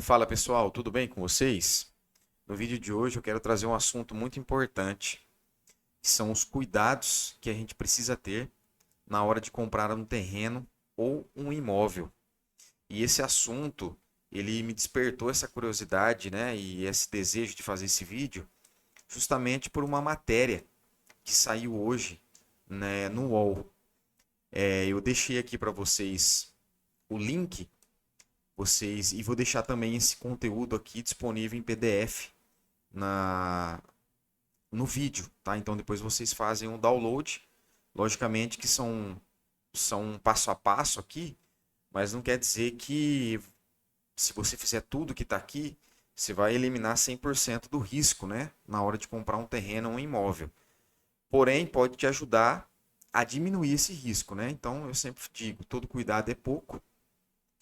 Fala pessoal, tudo bem com vocês? No vídeo de hoje eu quero trazer um assunto muito importante, que são os cuidados que a gente precisa ter na hora de comprar um terreno ou um imóvel. E esse assunto, ele me despertou essa curiosidade, né, e esse desejo de fazer esse vídeo, justamente por uma matéria que saiu hoje, né, no UOL. Eu deixei aqui para vocês o link, e vou deixar também esse conteúdo aqui disponível em PDF na no vídeo, tá? Então depois vocês fazem um download, logicamente que são um passo a passo aqui, mas não quer dizer que se você fizer tudo que está aqui, você vai eliminar 100% do risco, né? Na hora de comprar um terreno ou um imóvel. Porém, pode te ajudar a diminuir esse risco, né? Então eu sempre digo, todo cuidado é pouco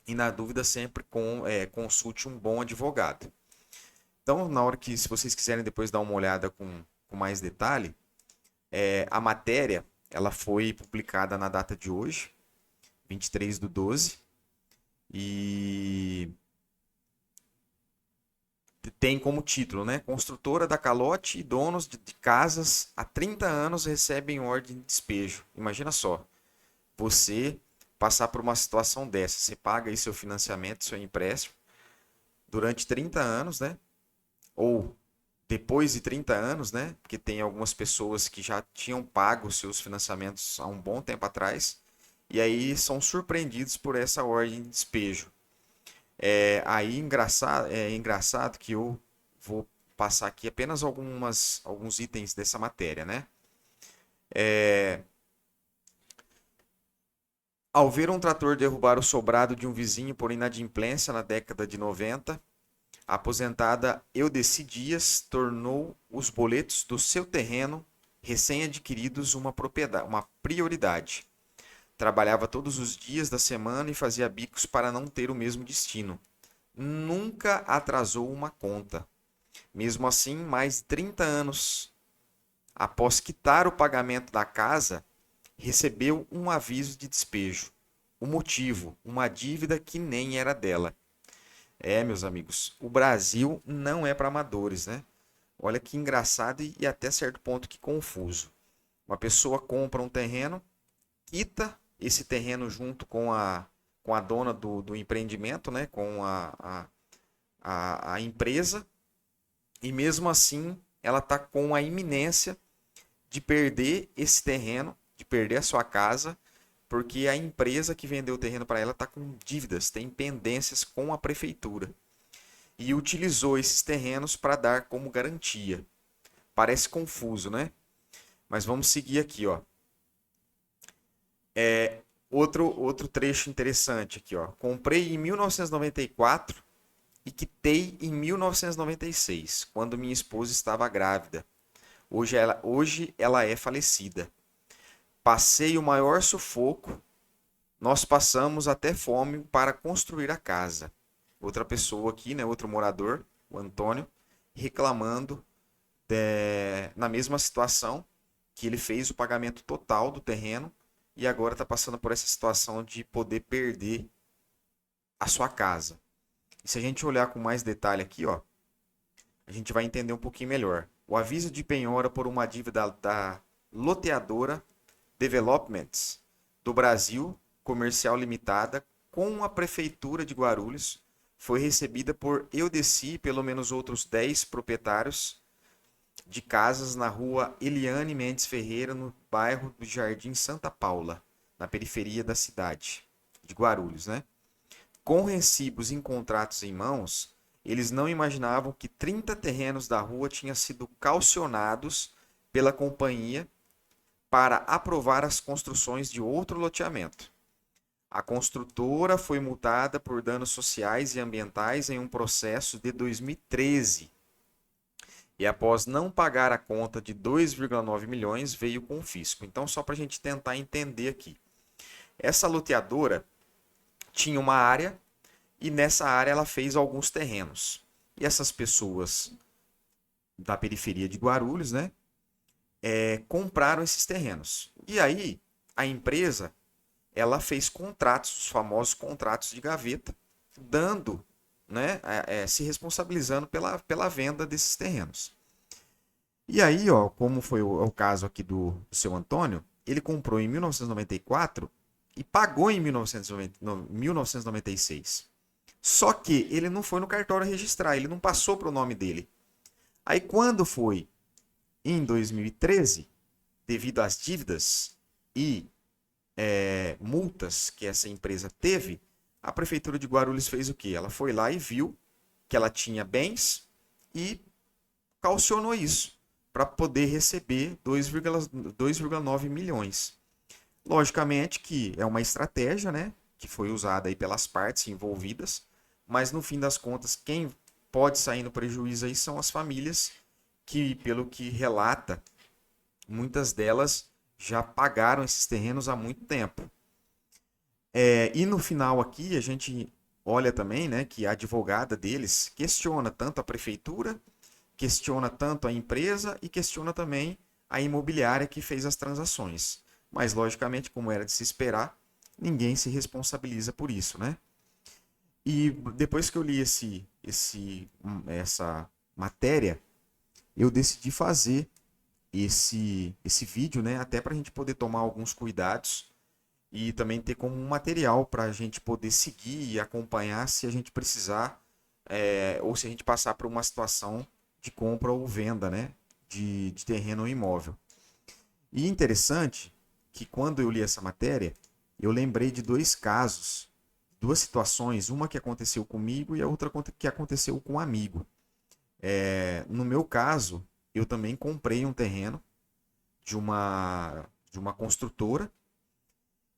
e na dúvida sempre consulte um bom advogado. Então, na hora que, se vocês quiserem depois dar uma olhada com mais detalhe, a matéria ela foi publicada na data de hoje, 23/12, e tem como título, né? Construtora da calote e donos de casas há 30 anos recebem ordem de despejo. Imagina só, você passar por uma situação dessa, você paga aí seu financiamento, seu empréstimo durante 30 anos, né? Ou depois de 30 anos, né? Porque tem algumas pessoas que já tinham pago os seus financiamentos há um bom tempo atrás e aí são surpreendidos por essa ordem de despejo. É engraçado que eu vou passar aqui apenas alguns itens dessa matéria, né? Ao ver um trator derrubar o sobrado de um vizinho por inadimplência na década de 90, a aposentada Eudeci Dias tornou os boletos do seu terreno recém-adquiridos uma prioridade. Trabalhava todos os dias da semana e fazia bicos para não ter o mesmo destino. Nunca atrasou uma conta. Mesmo assim, mais de 30 anos após quitar o pagamento da casa, recebeu um aviso de despejo. O motivo, uma dívida que nem era dela. Meus amigos, o Brasil não é para amadores, né? Olha que engraçado e até certo ponto que confuso. Uma pessoa compra um terreno, quita esse terreno junto com a dona do empreendimento, né? Com a empresa, e mesmo assim ela está com a iminência de perder esse terreno, de perder a sua casa, porque a empresa que vendeu o terreno para ela está com dívidas, tem pendências com a prefeitura. E utilizou esses terrenos para dar como garantia. Parece confuso, né? Mas vamos seguir aqui, ó. Outro trecho interessante aqui, ó. Comprei em 1994 e quitei em 1996, quando minha esposa estava grávida. Hoje ela é falecida. Passei o maior sufoco, nós passamos até fome para construir a casa. Outra pessoa aqui, né, outro morador, o Antônio, reclamando na mesma situação, que ele fez o pagamento total do terreno e agora está passando por essa situação de poder perder a sua casa. E se a gente olhar com mais detalhe aqui, ó, a gente vai entender um pouquinho melhor. O aviso de penhora por uma dívida da loteadora Developments do Brasil Comercial Limitada com a Prefeitura de Guarulhos foi recebida por Eudeci e pelo menos outros 10 proprietários de casas na rua Eliane Mendes Ferreira, no bairro do Jardim Santa Paula, na periferia da cidade de Guarulhos, né? Com recibos e contratos em mãos, eles não imaginavam que 30 terrenos da rua tinham sido calcionados pela companhia para aprovar as construções de outro loteamento. A construtora foi multada por danos sociais e ambientais em um processo de 2013 e após não pagar a conta de 2,9 milhões veio com o fisco. Então, só para a gente tentar entender aqui. Essa loteadora tinha uma área e nessa área ela fez alguns terrenos. E essas pessoas da periferia de Guarulhos, né, compraram esses terrenos. E aí a empresa ela fez contratos, os famosos contratos de gaveta, dando né, se responsabilizando pela venda desses terrenos. E aí, ó, como foi o caso aqui do seu Antônio, ele comprou em 1994 e pagou em 1996. Só que ele não foi no cartório registrar, ele não passou para o nome dele. Aí quando foi em 2013, devido às dívidas e multas que essa empresa teve, a prefeitura de Guarulhos fez o quê? Ela foi lá e viu que ela tinha bens e calcionou isso para poder receber 2,9 milhões. Logicamente que é uma estratégia, né, que foi usada aí pelas partes envolvidas, mas no fim das contas quem pode sair no prejuízo aí são as famílias que, pelo que relata, muitas delas já pagaram esses terrenos há muito tempo. E no final aqui a gente olha também, né, que a advogada deles questiona tanto a prefeitura, questiona tanto a empresa e questiona também a imobiliária que fez as transações. Mas logicamente, como era de se esperar, ninguém se responsabiliza por isso, né? E depois que eu li essa matéria, eu decidi fazer esse vídeo, né? Até para a gente poder tomar alguns cuidados e também ter como um material para a gente poder seguir e acompanhar se a gente precisar, ou se a gente passar por uma situação de compra ou venda, né? De terreno ou imóvel. E interessante que quando eu li essa matéria, eu lembrei de dois casos, duas situações, uma que aconteceu comigo e a outra que aconteceu com um amigo. No meu caso, eu também comprei um terreno de uma construtora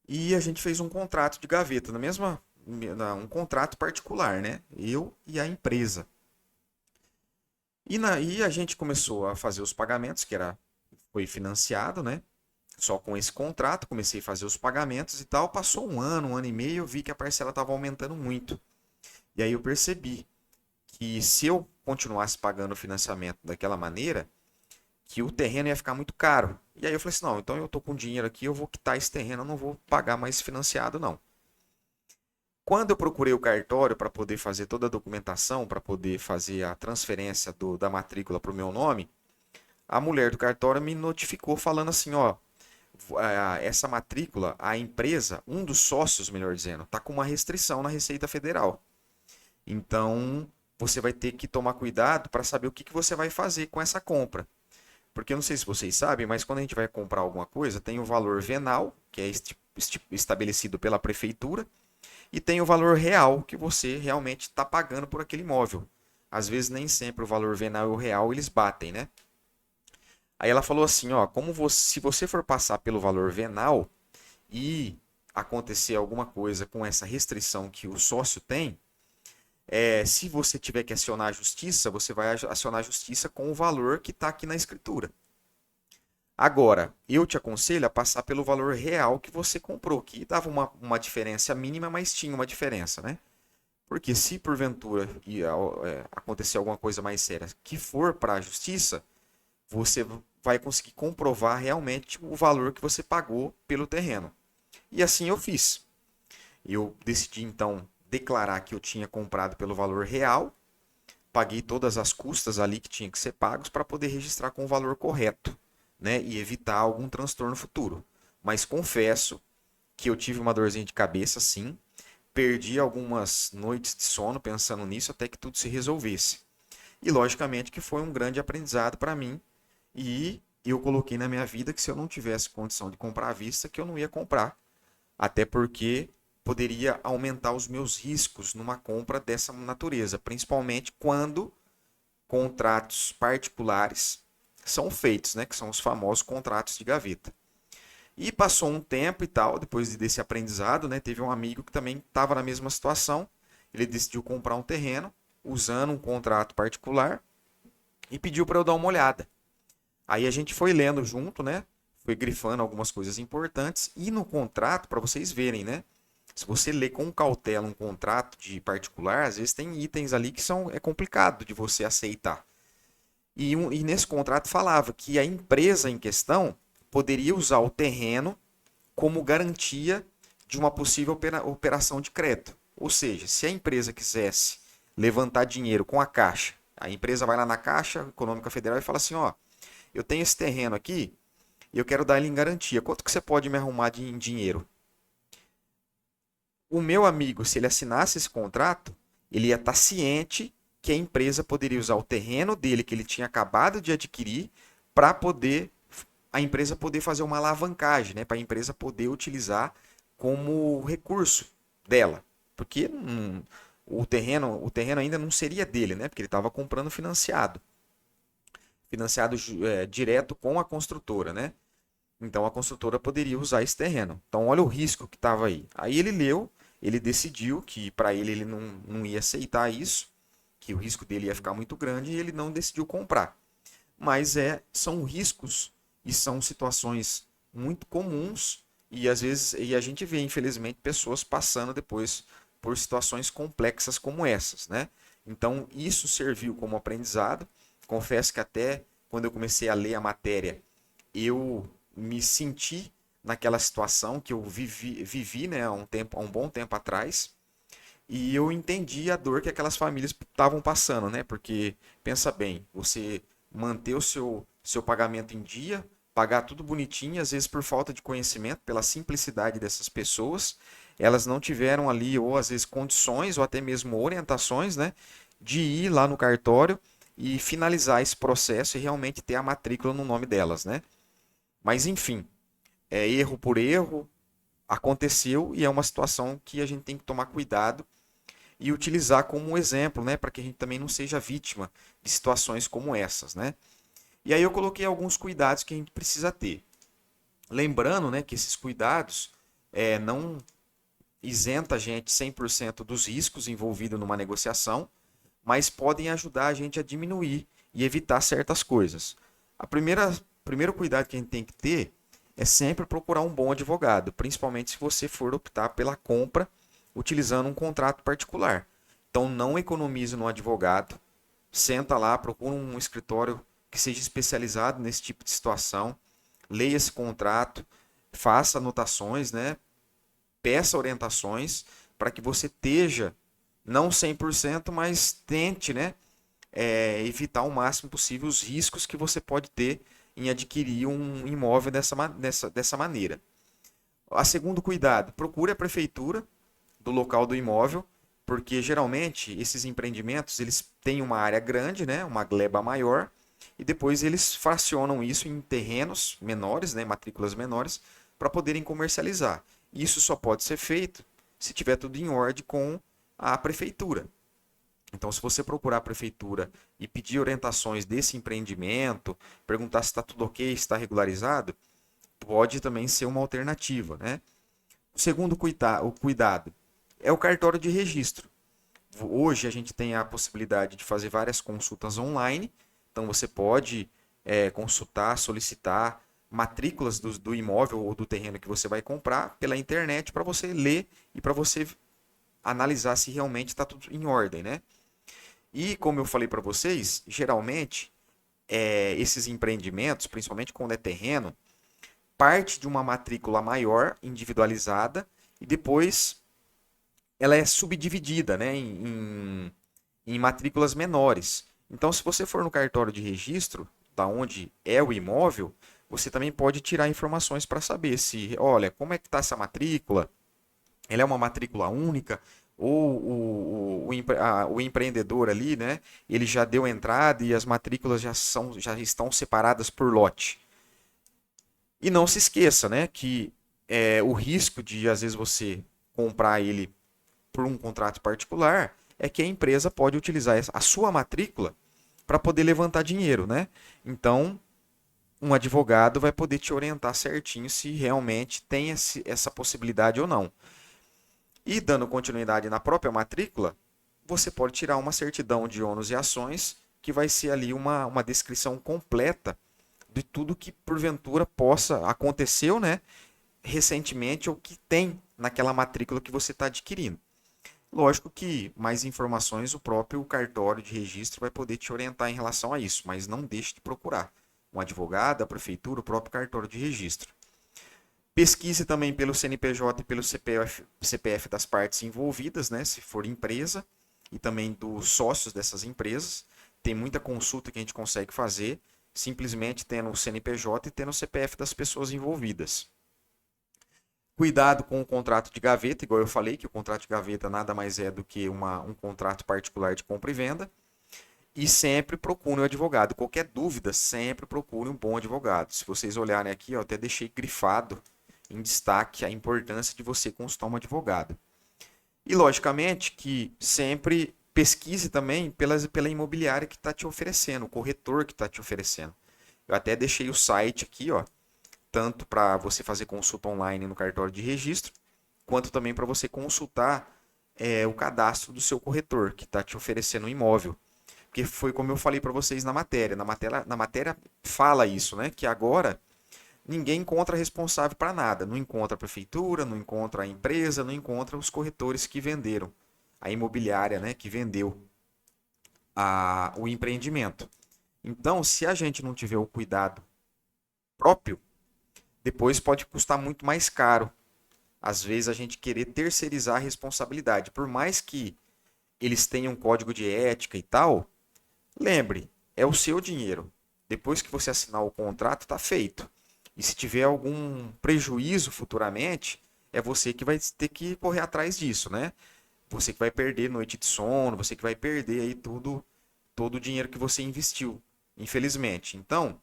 e a gente fez um contrato de gaveta, um contrato particular, né? Eu e a empresa. E a gente começou a fazer os pagamentos, foi financiado, né? Só com esse contrato, comecei a fazer os pagamentos e tal. Passou um ano e meio, eu vi que a parcela estava aumentando muito. E aí eu percebi que se eu continuasse pagando o financiamento daquela maneira, que o terreno ia ficar muito caro. E aí eu falei assim, não, então eu estou com dinheiro aqui, eu vou quitar esse terreno, eu não vou pagar mais financiado, não. Quando eu procurei o cartório para poder fazer toda a documentação, para poder fazer a transferência da matrícula para o meu nome, a mulher do cartório me notificou falando assim, ó, essa matrícula, a empresa, um dos sócios, melhor dizendo, está com uma restrição na Receita Federal. Então, você vai ter que tomar cuidado para saber o que você vai fazer com essa compra. Porque eu não sei se vocês sabem, mas quando a gente vai comprar alguma coisa, tem o valor venal, que é estabelecido pela prefeitura, e tem o valor real, que você realmente está pagando por aquele imóvel. Às vezes nem sempre o valor venal e o real eles batem, né? Aí ela falou assim, ó, se você for passar pelo valor venal e acontecer alguma coisa com essa restrição que o sócio tem, se você tiver que acionar a justiça, você vai acionar a justiça com o valor que está aqui na escritura. Agora, eu te aconselho a passar pelo valor real que você comprou, que dava uma diferença mínima, mas tinha uma diferença, né? Porque se porventura acontecer alguma coisa mais séria que for para a justiça, você vai conseguir comprovar realmente o valor que você pagou pelo terreno. E assim eu fiz. Eu decidi então declarar que eu tinha comprado pelo valor real, paguei todas as custas ali que tinha que ser pagos para poder registrar com o valor correto, né, e evitar algum transtorno futuro. Mas confesso que eu tive uma dorzinha de cabeça, sim, perdi algumas noites de sono pensando nisso até que tudo se resolvesse. E logicamente que foi um grande aprendizado para mim e eu coloquei na minha vida que se eu não tivesse condição de comprar à vista, que eu não ia comprar. Até porque poderia aumentar os meus riscos numa compra dessa natureza, principalmente quando contratos particulares são feitos, né, que são os famosos contratos de gaveta. E passou um tempo e tal, depois desse aprendizado, né, teve um amigo que também estava na mesma situação. Ele decidiu comprar um terreno usando um contrato particular e pediu para eu dar uma olhada. Aí a gente foi lendo junto, né? Foi grifando algumas coisas importantes e no contrato, para vocês verem, né? Se você lê com cautela um contrato de particular, às vezes tem itens ali que é complicado de você aceitar. E nesse contrato falava que a empresa em questão poderia usar o terreno como garantia de uma possível operação de crédito. Ou seja, se a empresa quisesse levantar dinheiro com a Caixa. A empresa vai lá na Caixa Econômica Federal e fala assim, ó, eu tenho esse terreno aqui e eu quero dar ele em garantia. Quanto que você pode me arrumar em dinheiro? O meu amigo, se ele assinasse esse contrato, ele ia estar ciente que a empresa poderia usar o terreno dele que ele tinha acabado de adquirir para poder a empresa poder fazer uma alavancagem, né? Para a empresa poder utilizar como recurso dela. Porque o terreno ainda não seria dele, né? Porque ele estava comprando financiado. Financiado direto com a construtora, né? Então a construtora poderia usar esse terreno. Então olha o risco que estava aí. Aí ele leu, ele decidiu que para ele não ia aceitar isso, que o risco dele ia ficar muito grande e ele não decidiu comprar. Mas são riscos e são situações muito comuns e às vezes a gente vê, infelizmente, pessoas passando depois por situações complexas como essas, né? Então isso serviu como aprendizado. Confesso que até quando eu comecei a ler a matéria, eu me senti naquela situação que eu vivi, né, há um bom tempo atrás, e eu entendi a dor que aquelas famílias estavam passando, né? Porque pensa bem, você manter o seu pagamento em dia, pagar tudo bonitinho, às vezes por falta de conhecimento, pela simplicidade dessas pessoas, elas não tiveram ali ou às vezes condições ou até mesmo orientações, né, de ir lá no cartório e finalizar esse processo e realmente ter a matrícula no nome delas, né? Mas enfim, é erro por erro, aconteceu e é uma situação que a gente tem que tomar cuidado e utilizar como um exemplo, né, para que a gente também não seja vítima de situações como essas, né? E aí eu coloquei alguns cuidados que a gente precisa ter. Lembrando, né, que esses cuidados não isenta a gente 100% dos riscos envolvidos numa negociação, mas podem ajudar a gente a diminuir e evitar certas coisas. Primeiro cuidado que a gente tem que ter é sempre procurar um bom advogado, principalmente se você for optar pela compra utilizando um contrato particular. Então não economize no advogado, senta lá, procura um escritório que seja especializado nesse tipo de situação, leia esse contrato, faça anotações, né? Peça orientações para que você esteja, não 100%, mas tente, né? Evitar o máximo possível os riscos que você pode ter em adquirir um imóvel dessa maneira. A segundo cuidado, procure a prefeitura do local do imóvel, porque geralmente esses empreendimentos eles têm uma área grande, né, uma gleba maior, e depois eles fracionam isso em terrenos menores, né, matrículas menores, para poderem comercializar. Isso só pode ser feito se tiver tudo em ordem com a prefeitura. Então, se você procurar a prefeitura e pedir orientações desse empreendimento, perguntar se está tudo ok, se está regularizado, pode também ser uma alternativa, né? O segundo o cuidado é o cartório de registro. Hoje a gente tem a possibilidade de fazer várias consultas online, então você pode consultar, solicitar matrículas do imóvel ou do terreno que você vai comprar pela internet para você ler e para você analisar se realmente está tudo em ordem, né? E como eu falei para vocês, geralmente esses empreendimentos, principalmente quando é terreno, parte de uma matrícula maior, individualizada, e depois ela é subdividida, né, em matrículas menores. Então, se você for no cartório de registro, da onde é o imóvel, você também pode tirar informações para saber se, olha, como é que está essa matrícula? Ela é uma matrícula única? Ou o empreendedor ali, né, ele já deu entrada e as matrículas já estão separadas por lote. E não se esqueça, né, que o risco de, às vezes, você comprar ele por um contrato particular é que a empresa pode utilizar a sua matrícula para poder levantar dinheiro, né? Então, um advogado vai poder te orientar certinho se realmente tem essa possibilidade ou não. E dando continuidade na própria matrícula, você pode tirar uma certidão de ônus e ações, que vai ser ali uma descrição completa de tudo que porventura possa aconteceu, né, recentemente ou que tem naquela matrícula que você está adquirindo. Lógico que mais informações o próprio cartório de registro vai poder te orientar em relação a isso, mas não deixe de procurar um advogado, a prefeitura, o próprio cartório de registro. Pesquise também pelo CNPJ e pelo CPF das partes envolvidas, né, se for empresa, e também dos sócios dessas empresas. Tem muita consulta que a gente consegue fazer simplesmente tendo o CNPJ e tendo o CPF das pessoas envolvidas. Cuidado com o contrato de gaveta, igual eu falei, que o contrato de gaveta nada mais é do que um contrato particular de compra e venda. E sempre procure um advogado. Qualquer dúvida, sempre procure um bom advogado. Se vocês olharem aqui, eu até deixei grifado em destaque a importância de você consultar um advogado. E, logicamente, que sempre pesquise também pela imobiliária que está te oferecendo, o corretor que está te oferecendo. Eu até deixei o site aqui, ó, tanto para você fazer consulta online no cartório de registro, quanto também para você consultar o cadastro do seu corretor que está te oferecendo um imóvel. Porque foi como eu falei para vocês na matéria. Na matéria fala isso, né? Que agora ninguém encontra responsável para nada. Não encontra a prefeitura, não encontra a empresa, não encontra os corretores que venderam. A imobiliária, né? Que vendeu o empreendimento. Então, se a gente não tiver o cuidado próprio, depois pode custar muito mais caro. Às vezes a gente querer terceirizar a responsabilidade. Por mais que eles tenham um código de ética e tal, lembre, é o seu dinheiro. Depois que você assinar o contrato, está feito. E se tiver algum prejuízo futuramente, é você que vai ter que correr atrás disso, né? Você que vai perder noite de sono, você que vai perder aí todo o dinheiro que você investiu, infelizmente. Então,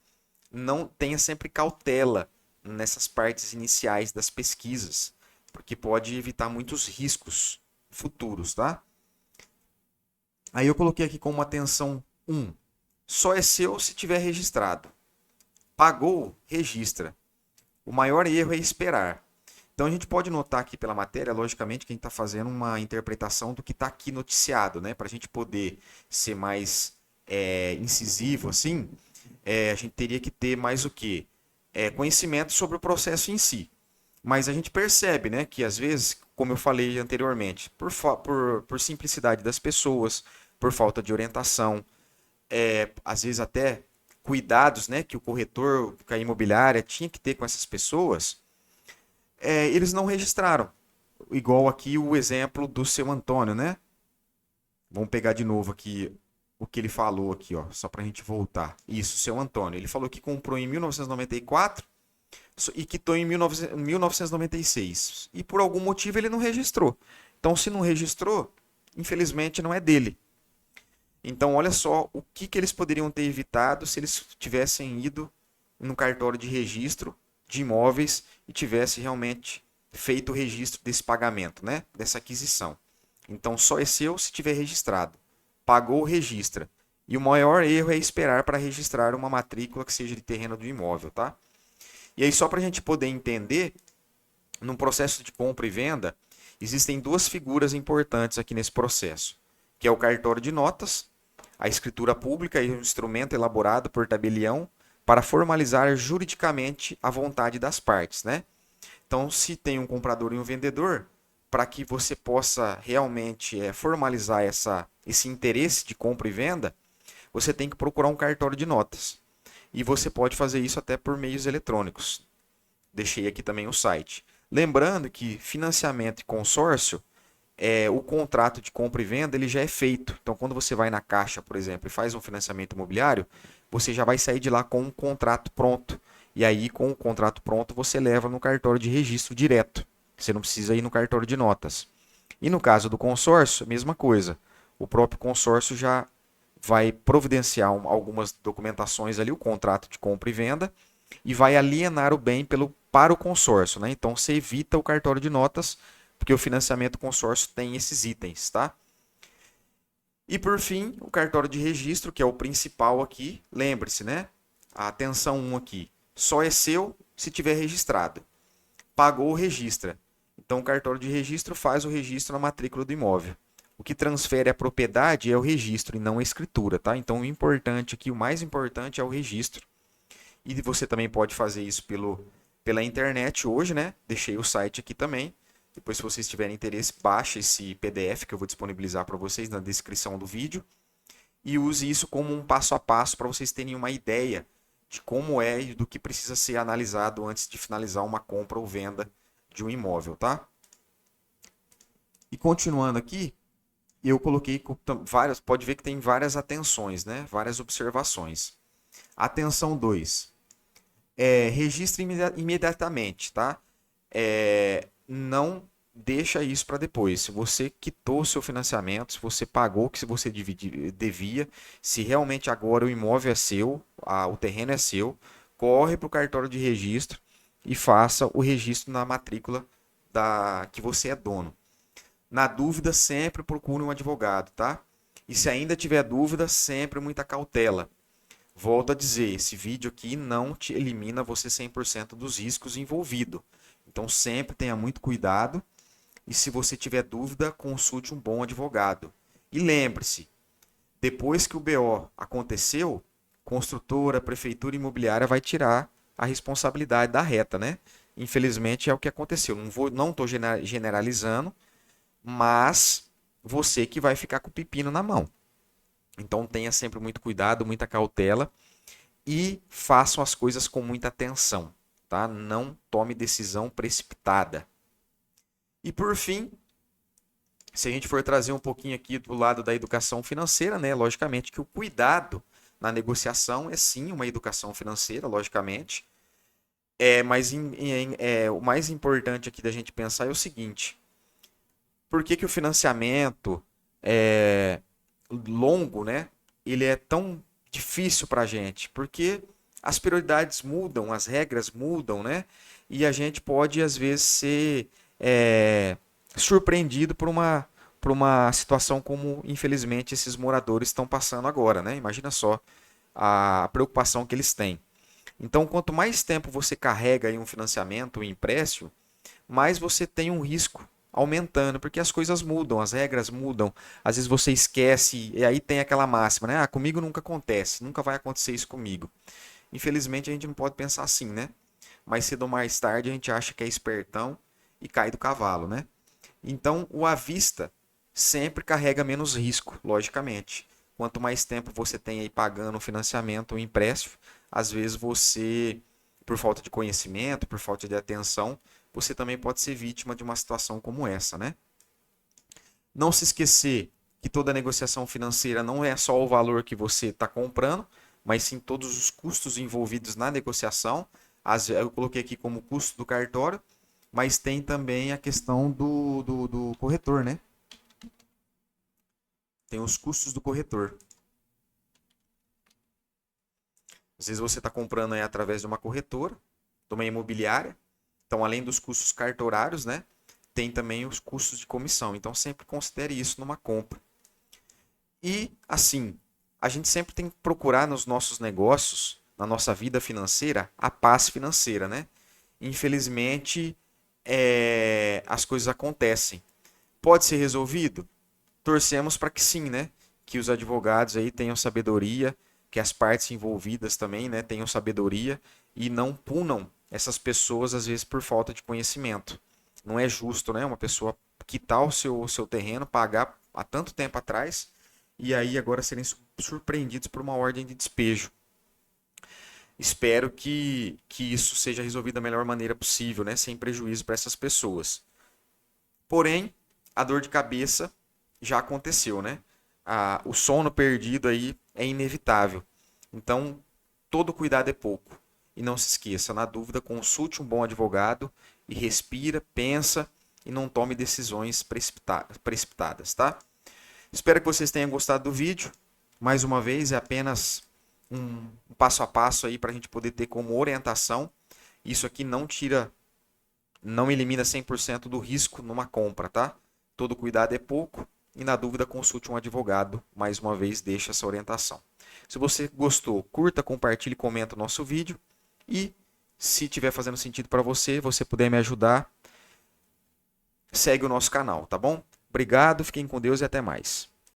não tenha sempre cautela nessas partes iniciais das pesquisas, porque pode evitar muitos riscos futuros, tá? Aí eu coloquei aqui como atenção 1. Só é seu se tiver registrado. Pagou, registra. O maior erro é esperar. Então a gente pode notar aqui pela matéria, logicamente, que a gente está fazendo uma interpretação do que está aqui noticiado, né? Para a gente poder ser mais incisivo, assim, a gente teria que ter mais o quê? Conhecimento sobre o processo em si. Mas a gente percebe, né, que às vezes, como eu falei anteriormente, por simplicidade das pessoas, por falta de orientação, às vezes até cuidados, né, que o corretor, que a imobiliária tinha que ter com essas pessoas, eles não registraram. Igual aqui o exemplo do seu Antônio, né? Vamos pegar de novo aqui o que ele falou aqui, ó, só para a gente voltar. Isso, seu Antônio. Ele falou que comprou em 1994 e quitou em 1996. E por algum motivo ele não registrou. Então, se não registrou, infelizmente não é dele. Então, olha só o que eles poderiam ter evitado se eles tivessem ido no cartório de registro de imóveis e tivesse realmente feito o registro desse pagamento, né? Dessa aquisição. Então, só é seu se tiver registrado. Pagou, registra. E o maior erro é esperar para registrar uma matrícula que seja de terreno do imóvel, tá? E aí, só para a gente poder entender, no processo de compra e venda, existem duas figuras importantes aqui nesse processo, que é o cartório de notas, a escritura pública e o instrumento elaborado por tabelião para formalizar juridicamente a vontade das partes, né? Então, se tem um comprador e um vendedor, para que você possa realmente formalizar esse interesse de compra e venda, você tem que procurar um cartório de notas. E você pode fazer isso até por meios eletrônicos. Deixei aqui também o site. Lembrando que financiamento e consórcio, o contrato de compra e venda ele já é feito. Então, quando você vai na Caixa, por exemplo, e faz um financiamento imobiliário, você já vai sair de lá com um contrato pronto. E aí, com o contrato pronto, você leva no cartório de registro direto. Você não precisa ir no cartório de notas. E no caso do consórcio, mesma coisa. O próprio consórcio já vai providenciar algumas documentações ali, o contrato de compra e venda, e vai alienar o bem para o consórcio, né? Então você evita o cartório de notas, porque o financiamento consórcio tem esses itens, tá? E por fim, o cartório de registro, que é o principal aqui, lembre-se, né? A atenção 1 aqui, só é seu se tiver registrado. Pagou, registra. Então o cartório de registro faz o registro na matrícula do imóvel. O que transfere a propriedade é o registro e não a escritura, tá? Então o importante aqui, o mais importante é o registro. E você também pode fazer isso pela internet hoje, né? Deixei o site aqui também. Depois, se vocês tiverem interesse, baixe esse PDF que eu vou disponibilizar para vocês na descrição do vídeo. E use isso como um passo a passo para vocês terem uma ideia de como é e do que precisa ser analisado antes de finalizar uma compra ou venda de um imóvel, tá? E continuando aqui, Eu coloquei várias, pode ver que tem várias atenções, né? Várias observações. Atenção 2. Registre imediatamente, tá? Não deixa isso para depois. Se você quitou o seu financiamento, se você pagou o que você devia, se realmente agora o imóvel é seu, o terreno é seu, corre para o cartório de registro e faça o registro na matrícula que você é dono. Na dúvida, sempre procure um advogado, tá? E se ainda tiver dúvida, sempre muita cautela. Volto a dizer, esse vídeo aqui não te elimina você 100% dos riscos envolvidos. Então sempre tenha muito cuidado e se você tiver dúvida, consulte um bom advogado. E lembre-se, depois que o BO aconteceu, construtora, prefeitura imobiliária vai tirar a responsabilidade da reta, né? Infelizmente é o que aconteceu. Não estou generalizando, mas você que vai ficar com o pepino na mão. Então tenha sempre muito cuidado, muita cautela e façam as coisas com muita atenção, tá? Não tome decisão precipitada. E por fim, se a gente for trazer um pouquinho aqui do lado da educação financeira, né? Logicamente que o cuidado na negociação é sim uma educação financeira, logicamente. Mas o mais importante aqui da gente pensar é o seguinte: por que que o financiamento é, longo, né? Ele é tão difícil para a gente? Porque as prioridades mudam, as regras mudam, né? E a gente pode, às vezes, ser surpreendido por uma situação como, infelizmente, esses moradores estão passando agora, né? Imagina só a preocupação que eles têm. Então, quanto mais tempo você carrega aí um financiamento, um empréstimo, mais você tem um risco aumentando, porque as coisas mudam, as regras mudam. Às vezes você esquece, e aí tem aquela máxima, né? Ah, comigo nunca acontece, nunca vai acontecer isso comigo. Infelizmente a gente não pode pensar assim, né? Mais cedo ou mais tarde a gente acha que é espertão e cai do cavalo, né? Então o à vista sempre carrega menos risco, logicamente. Quanto mais tempo você tem aí pagando o financiamento, o empréstimo, às vezes você, por falta de conhecimento, por falta de atenção, você também pode ser vítima de uma situação como essa, né? Não se esquecer que toda negociação financeira não é só o valor que você está comprando, mas sim todos os custos envolvidos na negociação. Eu coloquei aqui como custo do cartório, mas tem também a questão do corretor, né? Tem os custos do corretor. Às vezes você está comprando aí através de uma corretora, de uma imobiliária. Então, além dos custos cartorários, né? Tem também os custos de comissão. Então, sempre considere isso numa compra. E, assim, a gente sempre tem que procurar nos nossos negócios, na nossa vida financeira, a paz financeira, né? Infelizmente, as coisas acontecem. Pode ser resolvido? Torcemos para que sim, né? Que os advogados aí tenham sabedoria, que as partes envolvidas também, né, tenham sabedoria e não punam essas pessoas às vezes por falta de conhecimento. Não é justo, né, uma pessoa quitar o seu terreno, pagar há tanto tempo atrás e aí agora serem surpreendidos por uma ordem de despejo. Espero que isso seja resolvido da melhor maneira possível, né, sem prejuízo para essas pessoas. Porém, a dor de cabeça já aconteceu, né? O sono perdido aí é inevitável. Então, todo cuidado é pouco. E não se esqueça, na dúvida, consulte um bom advogado e respira, pensa e não tome decisões precipitadas, tá? Espero que vocês tenham gostado do vídeo. Mais uma vez, é apenas um passo a passo aí para a gente poder ter como orientação. Isso aqui não elimina 100% do risco numa compra, tá? Todo cuidado é pouco e na dúvida consulte um advogado. Mais uma vez, deixa essa orientação. Se você gostou, curta, compartilhe, comenta o nosso vídeo e se estiver fazendo sentido para você, você puder me ajudar, segue o nosso canal, tá bom? Obrigado, fiquem com Deus e até mais.